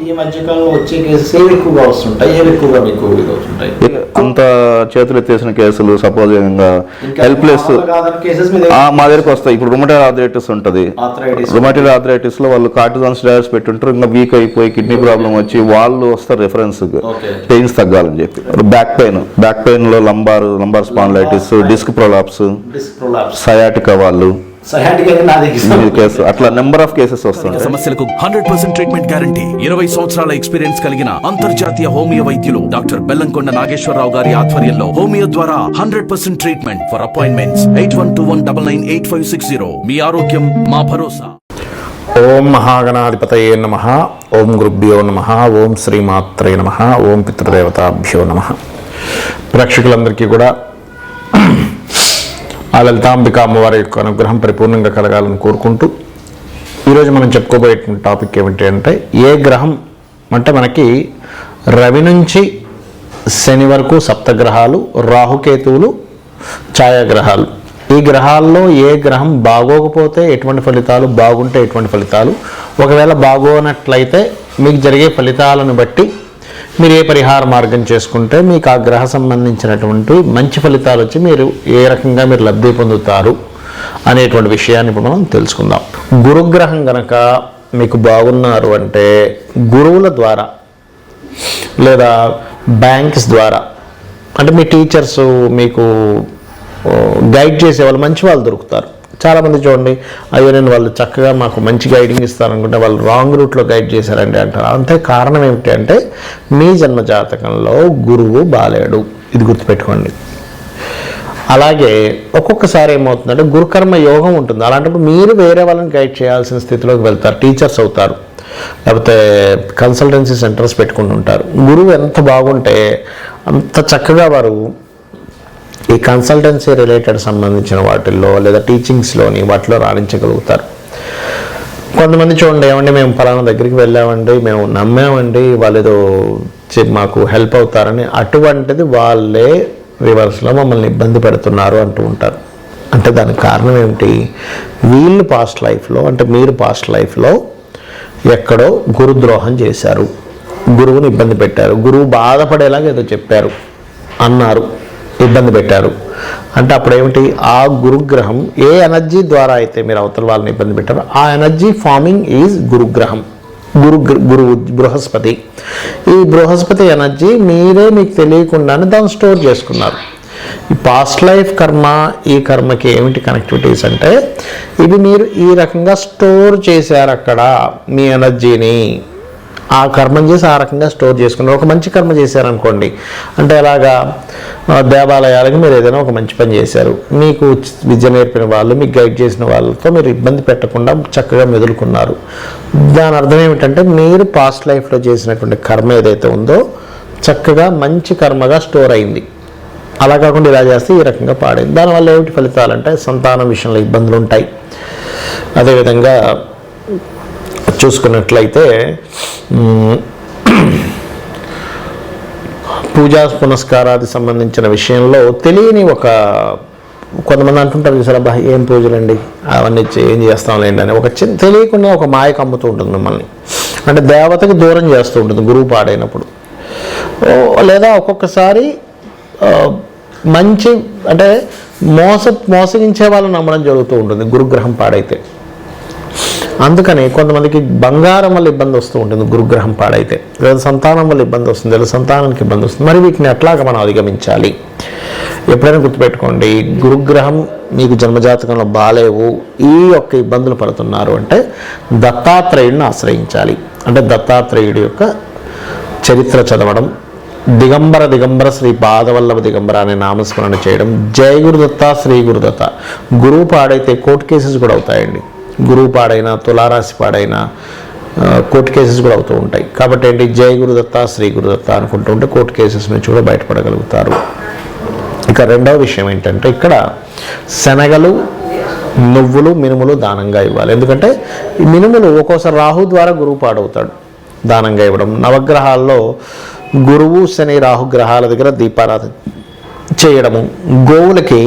ఈ మధ్యకాలంలో వచ్చే కేసెస్ ఏవి ఎక్కువగా వస్తుంటాయి, ఏవి ఎక్కువగా మీకు వస్తుంటాయి? అంత చేతులు ఎత్తేసిన కేసులు, సపోజ్ హెల్ప్లెస్ మా దగ్గరికి వస్తాయి. ఇప్పుడు రుమటైడ్ ఆర్థరైటిస్ ఉంటుంది. రుమటైడ్ ఆర్థరైటిస్ లో వాళ్ళు కార్టిజాన్ స్టెరాయిడ్స్ పెట్టుంటారు, ఇంకా వీక్ అయిపోయి కిడ్నీ ప్రాబ్లం వచ్చి వాళ్ళు వస్తారు రెఫరెన్స్ పెయిన్స్ తగ్గాలని చెప్పి. బ్యాక్ పెయిన్ లో lumbar spondylitis, disc prolapse, sciatica వాళ్ళు అట్లా నెంబర్ ఆఫ్ కేసెస్ వస్తాయి. సమస్యలకు 100% ట్రీట్మెంట్ గ్యారంటీ. 20 సంవత్సరాల ఎక్స్పీరియన్స్ కలిగిన అంతర్జాతీయ హోమియో వైద్యులు డాక్టర్ బెల్లంకొండ నాగేశ్వరరావు గారి ఆధ్వర్యంలో హోమియో ద్వారా 100% ట్రీట్మెంట్. For appointments 8121998560. మీ ఆరోగ్యం మా భరోసా. ఓం మహాగణాధిపతయే నమః. ఓం గురుభ్యో నమః. ఓం శ్రీమాత్రే నమః. ఓం పితృదేవతాభ్యో నమః. ప్రేక్షకులందరికీ కూడా ఆ లలితాంబిక అమ్మవారి యొక్క అనుగ్రహం పరిపూర్ణంగా కలగాలని కోరుకుంటూ ఈరోజు మనం చెప్పుకోబోయేటువంటి టాపిక్ ఏమిటి అంటే, ఏ గ్రహం అంటే మనకి రవి నుంచి శని వరకు సప్తగ్రహాలు, రాహుకేతువులు ఛాయాగ్రహాలు. ఈ గ్రహాల్లో ఏ గ్రహం బాగోకపోతే ఎటువంటి ఫలితాలు, బాగుంటే ఎటువంటి ఫలితాలు, ఒకవేళ బాగోనట్లయితే మీకు జరిగే ఫలితాలను బట్టి మీరు ఏ పరిహార మార్గం చేసుకుంటే మీకు ఆ గ్రహ సంబంధించినటువంటి మంచి ఫలితాలు వచ్చి మీరు ఏ రకంగా మీరు లబ్ధి పొందుతారు అనేటువంటి విషయాన్ని ఇప్పుడు మనం తెలుసుకుందాం. గురుగ్రహం కనుక మీకు బాగున్నారు అంటే గురువుల ద్వారా లేదా బ్యాంక్స్ ద్వారా, అంటే మీ టీచర్స్ మీకు గైడ్ చేసే వాళ్ళు మంచి వాళ్ళు దొరుకుతారు. చాలామంది చూడండి, అయ్యో నేను వాళ్ళు చక్కగా మాకు మంచి గైడింగ్ ఇస్తారనుకుంటే వాళ్ళు రాంగ్ రూట్లో గైడ్ చేశారండి అంటారు. అంతే కారణం ఏమిటి అంటే మీ జన్మజాతకంలో గురువు బాలేడు. ఇది గుర్తుపెట్టుకోండి. అలాగే ఒక్కొక్కసారి ఏమవుతుందంటే గురుకర్మ యోగం ఉంటుంది. అలాంటప్పుడు మీరు వేరే వాళ్ళని గైడ్ చేయాల్సిన స్థితిలోకి వెళ్తారు, టీచర్స్ అవుతారు, లేకపోతే కన్సల్టెన్సీ సెంటర్స్ పెట్టుకుంటుంటారు. గురువు ఎంత బాగుంటే అంత చక్కగా వారు ఈ కన్సల్టెన్సీ రిలేటెడ్ సంబంధించిన వాటిల్లో లేదా టీచింగ్స్లోని వాటిలో రాణించగలుగుతారు. కొంతమంది చూడండి, ఏమండి మేము ఫలానా దగ్గరికి వెళ్ళామండి, మేము నమ్మామండి, వాళ్ళు ఏదో మాకు హెల్ప్ అవుతారని, అటువంటిది వాళ్ళే రివర్స్లో మమ్మల్ని ఇబ్బంది పెడుతున్నారు అంటూ ఉంటారు. అంటే దానికి కారణం ఏమిటి? వీళ్ళు పాస్ట్ లైఫ్లో, అంటే మీరు పాస్ట్ లైఫ్లో ఎక్కడో గురుద్రోహం చేశారు, గురువుని ఇబ్బంది పెట్టారు, గురువు బాధపడేలాగా ఏదో చెప్పారు, అన్నారు, ఇబ్బంది పెట్టారు. అంటే అప్పుడు ఏమిటి? ఆ గురుగ్రహం ఏ ఎనర్జీ ద్వారా అయితే మీరు అవతల వాళ్ళని ఇబ్బంది పెట్టారో ఆ ఎనర్జీ ఫార్మింగ్ ఈజ్ గురుగ్రహం. గురువు బృహస్పతి. ఈ బృహస్పతి ఎనర్జీ మీరే మీకు తెలియకుండానే దాన్ని స్టోర్ చేసుకున్నారు. ఈ పాస్ట్ లైఫ్ కర్మ, ఈ కర్మకి ఏమిటి కనెక్టివిటీస్ అంటే ఇవి మీరు ఈ రకంగా స్టోర్ చేశారు అక్కడ మీ ఎనర్జీని. ఆ కర్మం చేసి ఆ రకంగా స్టోర్ చేసుకున్నారు. ఒక మంచి కర్మ చేశారనుకోండి, అంటే అలాగా దేవాలయాలకు మీరు ఏదైనా ఒక మంచి పని చేశారు, మీకు విద్య నేర్పిన వాళ్ళు, మీకు గైడ్ చేసిన వాళ్ళతో మీరు ఇబ్బంది పెట్టకుండా చక్కగా మెదులుకున్నారు. దాని అర్థం ఏమిటంటే మీరు పాస్ట్ లైఫ్లో చేసినటువంటి కర్మ ఏదైతే ఉందో చక్కగా మంచి కర్మగా స్టోర్ అయింది. అలా కాకుండా ఇలా చేస్తే ఈ రకంగా పాడైంది. దానివల్ల ఏమిటి ఫలితాలు అంటే సంతానం విషయంలో ఇబ్బందులు ఉంటాయి. అదేవిధంగా చూసుకున్నట్లయితే పూజా పునస్కారాది సంబంధించిన విషయంలో తెలియని కొంతమంది అంటుంటారు చూసారా, అబ్బా ఏం పూజలండి అవన్నీ ఏం చేస్తాంలేండి అని తెలియకుండా ఒక మాయ కమ్ముతూ ఉంటుంది మిమ్మల్ని. అంటే దేవతకి దూరం చేస్తూ ఉంటుంది గురువు పాడైనప్పుడు. లేదా ఒక్కొక్కసారి మంచి అంటే మోసగించే వాళ్ళని నమ్మడం జరుగుతూ ఉంటుంది గురుగ్రహం పాడైతే. అందుకని కొంతమందికి బంగారం వల్ల ఇబ్బంది వస్తూ ఉంటుంది గురుగ్రహం పాడైతే, లేదా సంతానం వల్ల ఇబ్బంది వస్తుంది, లేదా సంతానానికి ఇబ్బంది వస్తుంది. మరి వీటిని ఎట్లాగా మనం అధిగమించాలి? ఎప్పుడైనా గుర్తుపెట్టుకోండి, గురుగ్రహం మీకు జన్మజాతకంలో బాలేవు, ఈ యొక్క ఇబ్బందులు పడుతున్నారు అంటే దత్తాత్రేయుడిని ఆశ్రయించాలి. అంటే దత్తాత్రేయుడి యొక్క చరిత్ర చదవడం, దిగంబర శ్రీ పాదవల్లభ దిగంబర అనే నామస్మరణ చేయడం, జయ గురుదత్త శ్రీ గురుదత్త. గురువు పాడైతే కోర్టు కేసెస్ కూడా అవుతాయండి. గురువు పాడైనా, తులారాశి పాడైనా కోర్టు కేసెస్ కూడా అవుతూ ఉంటాయి. కాబట్టి ఏంటి, జయ గురుదత్త శ్రీ గురుదత్త అనుకుంటూ ఉంటే కోర్టు కేసెస్ నుంచి కూడా బయటపడగలుగుతారు. ఇక రెండవ విషయం ఏంటంటే ఇక్కడ శనగలు, నువ్వులు, మినుములు దానంగా ఇవ్వాలి. ఎందుకంటే ఈ మినుములు ఒక్కోసారి రాహు ద్వారా గురువు పాడవుతాడు, దానంగా ఇవ్వడం. నవగ్రహాల్లో గురువు, శని, రాహుగ్రహాల దగ్గర దీపారాధన చేయడము, గోవులకి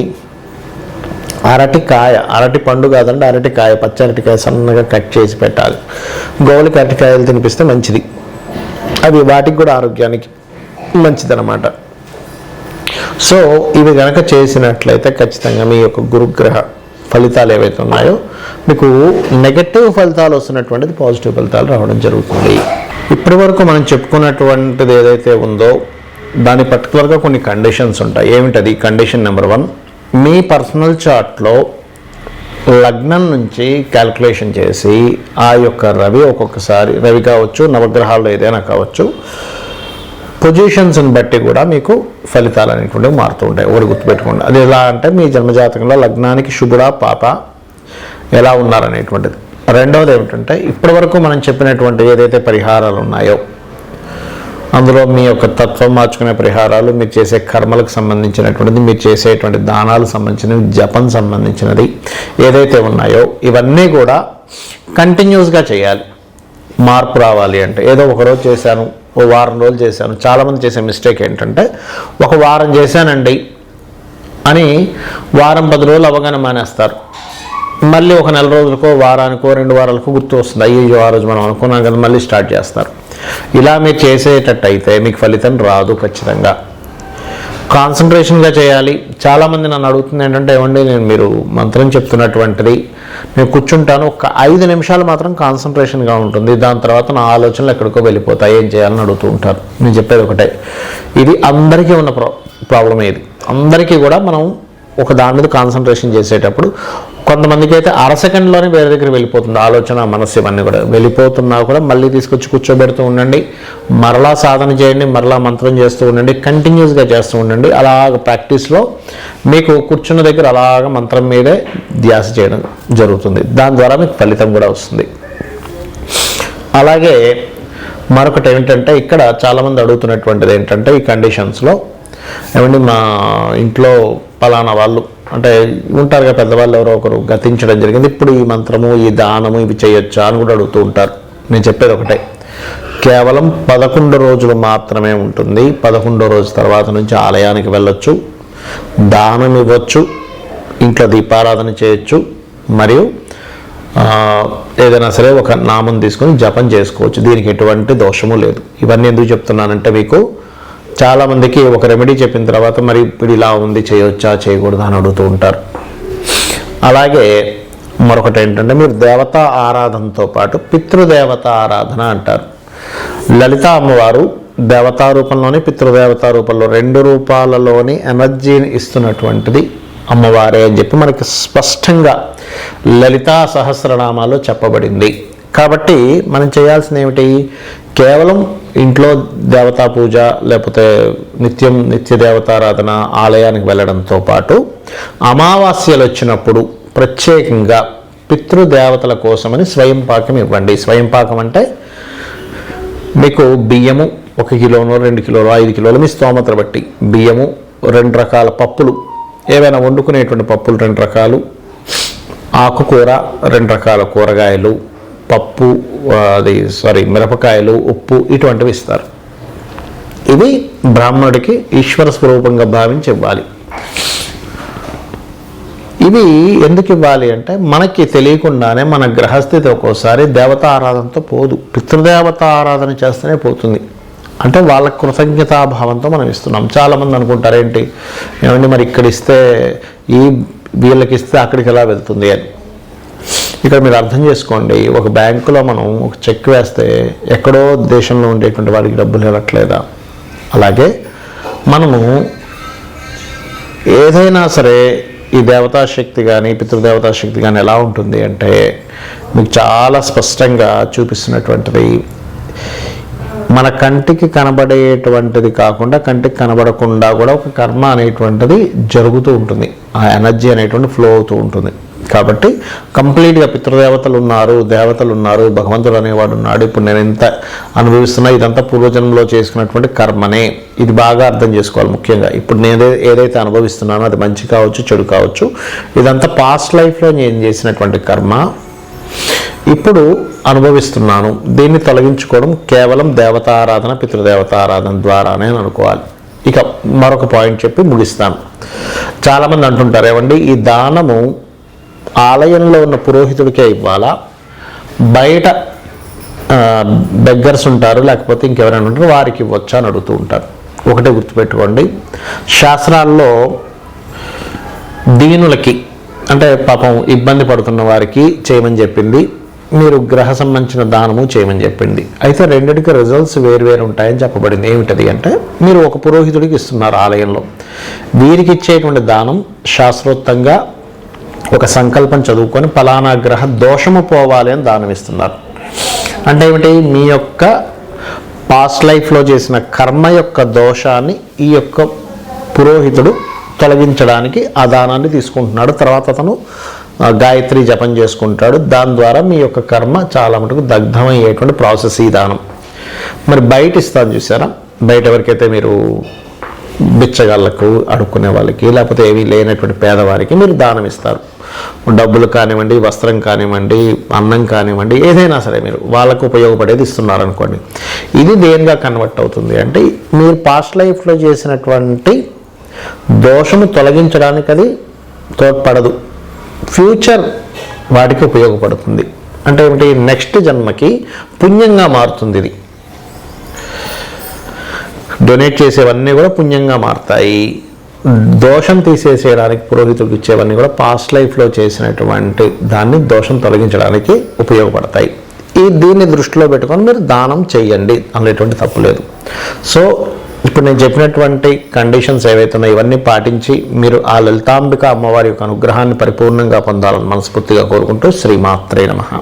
అరటి పండు కాదండి, అరటికాయ, పచ్చి అరటికాయ సన్నగా కట్ చేసి పెట్టాలి. గోవులకి అరటికాయలు తినిపిస్తే మంచిది, అవి వాటికి కూడా ఆరోగ్యానికి మంచిదన్నమాట. సో ఇవి కనుక చేసినట్లయితే ఖచ్చితంగా మీ యొక్క గురుగ్రహ ఫలితాలు ఏవైతే ఉన్నాయో మీకు నెగటివ్ ఫలితాలు వస్తున్నటువంటిది పాజిటివ్ ఫలితాలు రావడం జరుగుతుంది. ఇప్పటి వరకు మనం చెప్పుకున్నటువంటిది ఏదైతే ఉందో దాని పర్టికులర్గా కొన్ని కండిషన్స్ ఉంటాయి. ఏమిటది? కండిషన్ నెంబర్ 1, మీ పర్సనల్ చార్ట్లో లగ్నం నుంచి క్యాల్కులేషన్ చేసి ఆ యొక్క రవి ఒక్కొక్కసారి రవి కావచ్చు, నవగ్రహాల్లో ఏదైనా కావచ్చు, పొజిషన్స్ని బట్టి కూడా మీకు ఫలితాలు అనేటువంటివి మారుతూ ఉంటాయి. ఒకటి గుర్తుపెట్టుకోండి. అది ఎలా అంటే మీ జన్మజాతకంలో లగ్నానికి శుభుడా పాప ఎలా ఉన్నారనేటువంటిది. రెండవది ఏమిటంటే ఇప్పటి వరకు మనం చెప్పినటువంటి ఏదైతే పరిహారాలు ఉన్నాయో అందులో మీ యొక్క తత్వం మార్చుకునే పరిహారాలు, మీరు చేసే కర్మలకు సంబంధించినటువంటిది, మీరు చేసేటువంటి దానాలకు సంబంధించినవి, జపం సంబంధించినది ఏదైతే ఉన్నాయో ఇవన్నీ కూడా కంటిన్యూస్గా చేయాలి. మార్పు రావాలి అంటే ఏదో ఒకరోజు చేశాను, ఓ వారం రోజులు చేశాను. చాలామంది చేసే మిస్టేక్ ఏంటంటే ఒక వారం చేశానండి అని వారం 10 రోజులు అవగానే మానేస్తారు. మళ్ళీ ఒక నెల రోజులకో, వారానికో, 2 వారాలకో గుర్తు వస్తుంది, అయ్యో ఆ రోజు మనం అనుకున్నాం కదా, మళ్ళీ స్టార్ట్ చేస్తారు. ఇలా మీరు చేసేటట్టయితే మీకు ఫలితం రాదు. ఖచ్చితంగా కాన్సన్ట్రేషన్గా చేయాలి. చాలామంది నన్ను అడుగుతుంది ఏంటంటే, ఏమండి నేను మీరు మంత్రం చెప్తున్నటువంటిది నేను కూర్చుంటాను, ఒక 5 నిమిషాలు మాత్రం కాన్సన్ట్రేషన్గా ఉంటుంది, దాని తర్వాత నా ఆలోచనలు ఎక్కడికో వెళ్ళిపోతాయి, ఏం చేయాలని అడుగుతూ ఉంటారు. నేను చెప్పేది ఒకటే, ఇది అందరికీ ఉన్న ప్రాబ్లం. ఇది అందరికీ కూడా మనం ఒక దాని మీద కాన్సన్ట్రేషన్ చేసేటప్పుడు కొంతమందికి అయితే అరసెకండ్లోనే వేరే దగ్గర వెళ్ళిపోతుంది ఆలోచన, మనస్సు, ఇవన్నీ కూడా వెళ్ళిపోతున్నా కూడా మళ్ళీ తీసుకొచ్చి కూర్చోబెడుతూ ఉండండి, మరలా సాధన చేయండి, మరలా మంత్రం చేస్తూ ఉండండి, కంటిన్యూస్గా చేస్తూ ఉండండి. అలాగ ప్రాక్టీస్లో మీకు కూర్చున్న దగ్గర అలాగ మంత్రం మీదే ధ్యాస చేయడం జరుగుతుంది. దాని ద్వారా మీకు ఫలితం కూడా వస్తుంది. అలాగే మరొకటి ఏమిటంటే ఇక్కడ చాలామంది అడుగుతున్నటువంటిది ఏంటంటే ఈ కండిషన్స్లో, ఏమండి మా ఇంట్లో పలానా వాళ్ళు అంటే ఉంటారుగా పెద్దవాళ్ళు, ఎవరో ఒకరు గతించడం జరిగింది, ఇప్పుడు ఈ మంత్రము, ఈ దానము ఇవి చేయొచ్చా అని కూడా అడుగుతూ ఉంటారు. నేను చెప్పేది ఒకటే, కేవలం 11 రోజులు మాత్రమే ఉంటుంది. 11వ రోజు తర్వాత నుంచి ఆలయానికి వెళ్ళొచ్చు, దానం ఇవ్వచ్చు, ఇంట్లో దీపారాధన చేయొచ్చు, మరియు ఏదైనా సరే ఒక నామం తీసుకొని జపం చేసుకోవచ్చు. దీనికి ఎటువంటి దోషము లేదు. ఇవన్నీ ఎందుకు చెప్తున్నానంటే మీకు చాలామందికి ఒక రెమెడీ చెప్పిన తర్వాత మరి ఇప్పుడు ఇలా ఉంది, చేయొచ్చా చేయకూడదా అని అడుగుతూ ఉంటారు. అలాగే మరొకటి ఏంటంటే మీరు దేవతా ఆరాధనతో పాటు పితృదేవత ఆరాధన అంటారు. లలిత అమ్మవారు దేవతా రూపంలోని, పితృదేవతా రూపంలో 2 రూపాలలోని ఎనర్జీని ఇస్తున్నటువంటిది అమ్మవారే అని చెప్పి మనకి స్పష్టంగా లలితా సహస్రనామాలో చెప్పబడింది. కాబట్టి మనం చేయాల్సింది ఏమిటి? కేవలం ఇంట్లో దేవతా పూజ, లేకపోతే నిత్య దేవతారాధన, ఆలయానికి వెళ్ళడంతో పాటు అమావాస్యలు వచ్చినప్పుడు ప్రత్యేకంగా పితృదేవతల కోసమని స్వయం పాకం ఇవ్వండి. స్వయం పాకం అంటే మీకు బియ్యము 1 కిలోనో 2 కిలోలు 5 కిలోలు మీ స్తోమతను బట్టి బియ్యము, 2 రకాల పప్పులు, ఏవైనా వండుకునేటువంటి పప్పులు 2 రకాలు, ఆకుకూర 2 రకాల కూరగాయలు, పప్పు మిరపకాయలు, ఉప్పు, ఇటువంటివి ఇస్తారు. ఇవి బ్రాహ్మణుడికి ఈశ్వర స్వరూపంగా భావించి ఇవ్వాలి. ఇవి ఎందుకు ఇవ్వాలి అంటే మనకి తెలియకుండానే మన గ్రహస్థితి ఒక్కోసారి దేవతా ఆరాధనతో పోదు, పితృదేవత ఆరాధన చేస్తేనే పోతుంది. అంటే వాళ్ళ కృతజ్ఞతాభావంతో మనం ఇస్తున్నాం. చాలామంది అనుకుంటారు ఏంటి, ఏమంటే మరి ఇక్కడ ఇస్తే వీళ్ళకి ఇస్తే అక్కడికి ఎలా వెళ్తుంది అని. ఇక్కడ మీరు అర్థం చేసుకోండి, ఒక బ్యాంకులో మనం ఒక చెక్ వేస్తే ఎక్కడో దేశంలో ఉండేటువంటి వాడికి డబ్బులు వెళ్ళట్లేదా? అలాగే మనము ఏదైనా సరే ఈ దేవతాశక్తి కానీ పితృదేవతాశక్తి కానీ ఎలా ఉంటుంది అంటే మీకు చాలా స్పష్టంగా చూపిస్తున్నటువంటిది, మన కంటికి కనబడేటువంటిది కాకుండా కంటికి కనబడకుండా కూడా ఒక కర్మ అనేటువంటిది జరుగుతూ ఉంటుంది, ఆ ఎనర్జీ అనేటువంటి ఫ్లో అవుతూ ఉంటుంది. కాబట్టి కంప్లీట్గా పితృదేవతలు ఉన్నారు, దేవతలు ఉన్నారు, భగవంతుడు అనేవాడు ఉన్నాడు, ఇప్పుడు నేను ఎంత అనుభవిస్తున్నా ఇదంతా పూర్వజన్మలో చేసుకున్నటువంటి కర్మనే. ఇది బాగా అర్థం చేసుకోవాలి. ముఖ్యంగా ఇప్పుడు నేను ఏదైతే అనుభవిస్తున్నానో అది మంచి కావచ్చు, చెడు కావచ్చు, ఇదంతా పాస్ట్ లైఫ్లో నేను చేసినటువంటి కర్మ, ఇప్పుడు అనుభవిస్తున్నాను. దీన్ని తొలగించుకోవడం కేవలం దేవతారాధన, పితృదేవతారాధన ద్వారానే అనుకోవాలి. ఇక మరొక పాయింట్ చెప్పి ముగిస్తాను. చాలామంది అంటుంటారు, ఏమండి ఈ దానము ఆలయంలో ఉన్న పురోహితుడికే ఇవ్వాలా, బయట బెగ్గర్స్ ఉంటారు లేకపోతే ఇంకెవరైనా ఉంటారు వారికి ఇవ్వచ్చా అని అడుగుతూ ఉంటారు. ఒకటే గుర్తుపెట్టుకోండి, శాస్త్రాల్లో దీనులకి అంటే పాపం ఇబ్బంది పడుతున్న వారికి చేయమని చెప్పింది, మీరు గ్రహ సంబంధించిన దానము చేయమని చెప్పింది. అయితే రెండిటికి రిజల్ట్స్ వేరు ఉంటాయని చెప్పబడింది. ఏమిటది అంటే, మీరు ఒక పురోహితుడికి ఇస్తున్నారు ఆలయంలో, వీరికి ఇచ్చేటువంటి దానం శాస్త్రోక్తంగా ఒక సంకల్పం చదువుకొని ఫలానా గ్రహ దోషము పోవాలి అని దానం ఇస్తున్నారు. అంటే ఏమిటి, మీ యొక్క పాస్ట్ లైఫ్లో చేసిన కర్మ యొక్క దోషాన్ని ఈ యొక్క పురోహితుడు తొలగించడానికి ఆ దానాన్ని తీసుకుంటున్నాడు. తర్వాత అతను గాయత్రి జపం చేసుకుంటాడు. దాని ద్వారా మీ యొక్క కర్మ చాలా మటుకు దగ్ధమయ్యేటువంటి ప్రాసెస్ ఈ దానం. మరి బయట ఇస్తాను చూసారా, బయట ఎవరికైతే మీరు బిచ్చగాళ్ళకు అడుక్కునే వాళ్ళకి లేకపోతే ఏమీ లేనటువంటి పేదవారికి మీరు దానం ఇస్తారు. డబ్బులు కానివ్వండి, వస్త్రం కానివ్వండి, అన్నం కానివ్వండి, ఏదైనా సరే మీరు వాళ్ళకు ఉపయోగపడేది ఇస్తున్నారనుకోండి. ఇది దేనిగా కన్వర్ట్ అవుతుంది అంటే, మీరు పాస్ట్ లైఫ్లో చేసినటువంటి దోషము తొలగించడానికి అది తోడ్పడదు, ఫ్యూచర్ వాటికి ఉపయోగపడుతుంది. అంటే ఏమిటి, నెక్స్ట్ జన్మకి పుణ్యంగా మారుతుంది. ఇది డొనేట్ చేసేవన్నీ కూడా పుణ్యంగా మారుతాయి. దోషం తీసేసేయడానికి పురోహితుడికి ఇచ్చేవన్నీ కూడా పాస్ట్ లైఫ్లో చేసినటువంటి దాన్ని దోషం తొలగించడానికి ఉపయోగపడతాయి. దీన్ని దృష్టిలో పెట్టుకొని మీరు దానం చేయండి అనేటువంటి తప్పు లేదు. సో ఇప్పుడు నేను చెప్పినటువంటి కండిషన్స్ ఏవైతే ఉన్నాయో ఇవన్నీ పాటించి మీరు ఆ లలితాంబిక అమ్మవారి యొక్క అనుగ్రహాన్ని పరిపూర్ణంగా పొందాలని మనస్ఫూర్తిగా కోరుకుంటూ శ్రీమాత్రే నమః.